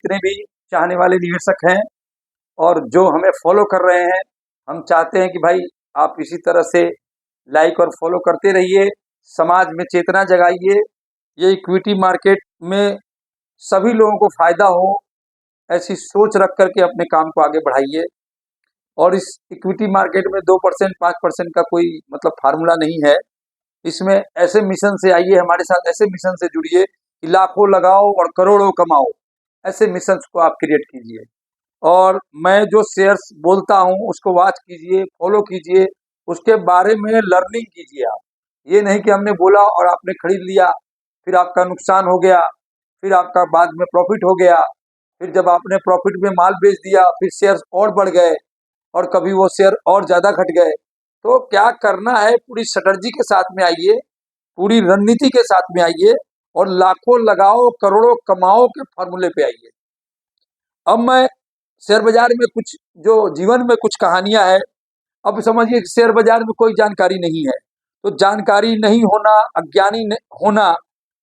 जितने भी चाहने वाले निवेशक हैं और जो हमें फॉलो कर रहे हैं, हम चाहते हैं कि भाई आप इसी तरह से लाइक और फॉलो करते रहिए, समाज में चेतना जगाइए। ये इक्विटी मार्केट में सभी लोगों को फायदा हो, ऐसी सोच रख करके अपने काम को आगे बढ़ाइए। और इस इक्विटी मार्केट में 2% 5% का कोई मतलब फार्मूला नहीं है। इसमें ऐसे मिशन से आइए, हमारे साथ ऐसे मिशन से जुड़िए कि लाखों लगाओ और करोड़ों कमाओ। ऐसे मिशंस को आप क्रिएट कीजिए और मैं जो शेयर्स बोलता हूँ उसको वॉच कीजिए, फॉलो कीजिए, उसके बारे में लर्निंग कीजिए। आप ये नहीं कि हमने बोला और आपने खरीद लिया, फिर आपका नुकसान हो गया, फिर आपका बाद में प्रॉफिट हो गया, फिर जब आपने प्रॉफिट में माल बेच दिया फिर शेयर्स और बढ़ गए और कभी वो शेयर और ज़्यादा घट गए। तो क्या करना है, पूरी स्ट्रेटजी के साथ में आइए, पूरी रणनीति के साथ में आइए और लाखों लगाओ करोड़ों कमाओ के फॉर्मूले पे आइए। अब मैं शेयर बाजार में कुछ जो जीवन में कुछ कहानियां हैं। अब समझिए कि शेयर बाजार में कोई जानकारी नहीं है, तो जानकारी नहीं होना, अज्ञानी होना,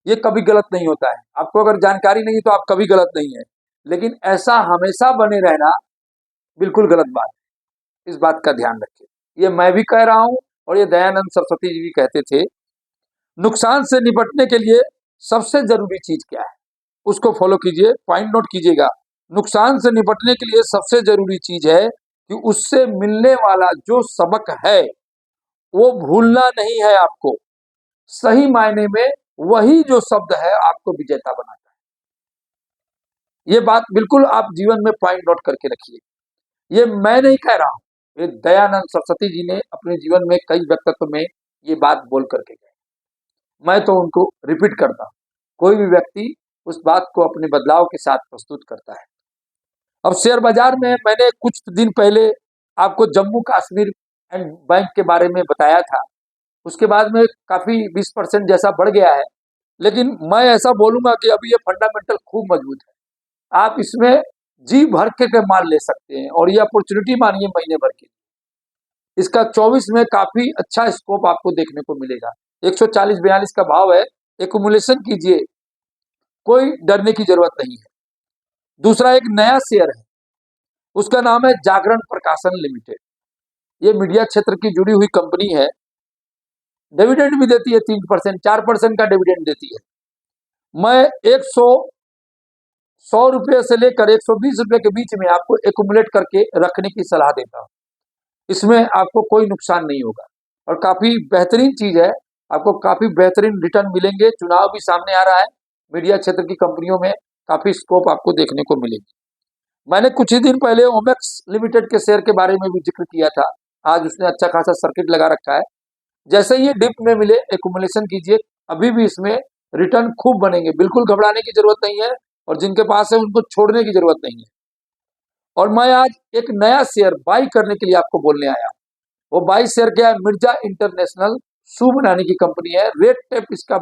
ये कभी गलत नहीं होता है। आपको अगर जानकारी नहीं तो आप कभी गलत नहीं है, लेकिन ऐसा हमेशा बने रहना बिल्कुल गलत बात है। इस बात का ध्यान रखिए। ये मैं भी कह रहा हूँ और ये दयानंद सरस्वती जी भी कहते थे। नुकसान से निपटने के लिए सबसे जरूरी चीज क्या है, उसको फॉलो कीजिए, पॉइंट नोट कीजिएगा। नुकसान से निपटने के लिए सबसे जरूरी चीज है कि उससे मिलने वाला जो सबक है वो भूलना नहीं है आपको। सही मायने में वही जो शब्द है आपको विजेता बनाता है। ये बात बिल्कुल आप जीवन में पॉइंट नोट करके रखिए। ये मैं नहीं कह रहा हूं, ये दयानंद सरस्वती जी ने अपने जीवन में कई व्यक्तित्व में ये बात बोल करके गए। मैं तो उनको रिपीट करता हूं। कोई भी व्यक्ति उस बात को अपने बदलाव के साथ प्रस्तुत करता है। अब शेयर बाजार में मैंने कुछ दिन पहले आपको जम्मू कश्मीर एंड बैंक के बारे में बताया था। उसके बाद में काफी 20% जैसा बढ़ गया है, लेकिन मैं ऐसा बोलूंगा कि अभी ये फंडामेंटल खूब मजबूत है। आप इसमें जी भर के माल ले सकते हैं और ये अपॉर्चुनिटी मानिए महीने भर की। इसका 24 में काफी अच्छा स्कोप आपको देखने को मिलेगा। 140-42 का भाव है, एक्यूमुलेशन कीजिए, कोई डरने की जरूरत नहीं है। दूसरा एक नया शेयर है, उसका नाम है जागरण प्रकाशन लिमिटेड। ये मीडिया क्षेत्र की जुड़ी हुई कंपनी है। डिविडेंड भी देती है 3%, 4% का डिविडेंड देती है। मैं 100 रुपये से लेकर 120 रुपये के बीच में आपको एक्यूमुलेट करके रखने की सलाह देता हूँ। इसमें आपको कोई नुकसान नहीं होगा और काफी बेहतरीन चीज है। आपको काफी बेहतरीन रिटर्न मिलेंगे। चुनाव भी सामने आ रहा है, मीडिया क्षेत्र की कंपनियों में काफी स्कोप आपको देखने को मिलेगी। मैंने कुछ ही दिन पहले ओमेक्स लिमिटेड के शेयर के बारे में भी जिक्र किया था। आज उसने अच्छा खासा सर्किट लगा रखा है। जैसे ही ये डिप में मिले एक्यूमुलेशन कीजिए, अभी भी इसमें रिटर्न खूब बनेंगे। बिल्कुल घबराने की जरूरत नहीं है और जिनके पास है उनको छोड़ने की जरूरत नहीं है। और मैं आज एक नया शेयर बाई करने के लिए आपको बोलने आया। वो बाई शेयर क्या है, मिर्जा इंटरनेशनल शू बनाने की कंपनी है। रेड टेप इसका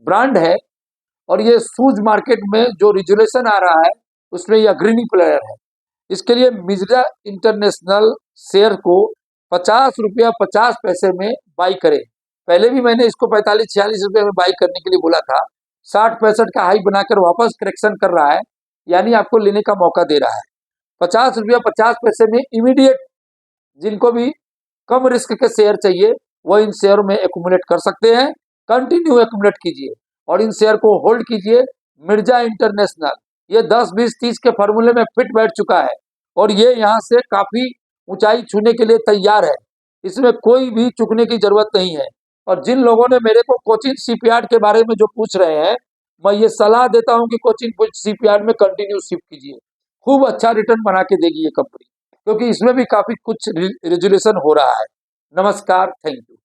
ब्रांड है और ये शूज मार्केट में जो रिजोल्यूशन आ रहा है उसमें यह अग्रणी प्लेयर है। इसके लिए मिर्जा इंटरनेशनल शेयर को 50 रुपया 50 पैसे में बाई करें। पहले भी मैंने इसको 45-46 रुपये में बाई करने के लिए बोला था। 60-65 का हाई बनाकर वापस करेक्शन कर रहा है, यानी आपको लेने का मौका दे रहा है। 50 रुपया 50 पैसे में इमीडिएट जिनको भी कम रिस्क के शेयर चाहिए वो इन शेयर में एक्यूमुलेट कर सकते हैं। कंटिन्यू एक्यूमुलेट कीजिए और इन शेयर को होल्ड कीजिए। मिर्जा इंटरनेशनल ये 10-20-30 के फॉर्मूले में फिट बैठ चुका है और ये यहाँ से काफी ऊंचाई छूने के लिए तैयार है। इसमें कोई भी चुकने की जरूरत नहीं है। और जिन लोगों ने मेरे को कोचिन शिपयार्ड के बारे में जो पूछ रहे हैं, मैं ये सलाह देता हूं कि कोचिन शिपयार्ड में कंटिन्यू शिफ्ट कीजिए। खूब अच्छा रिटर्न बना के देगी ये कंपनी, क्योंकि इसमें भी काफी कुछ रिजोल्यूशन हो रहा है। नमस्कार, थैंक यू।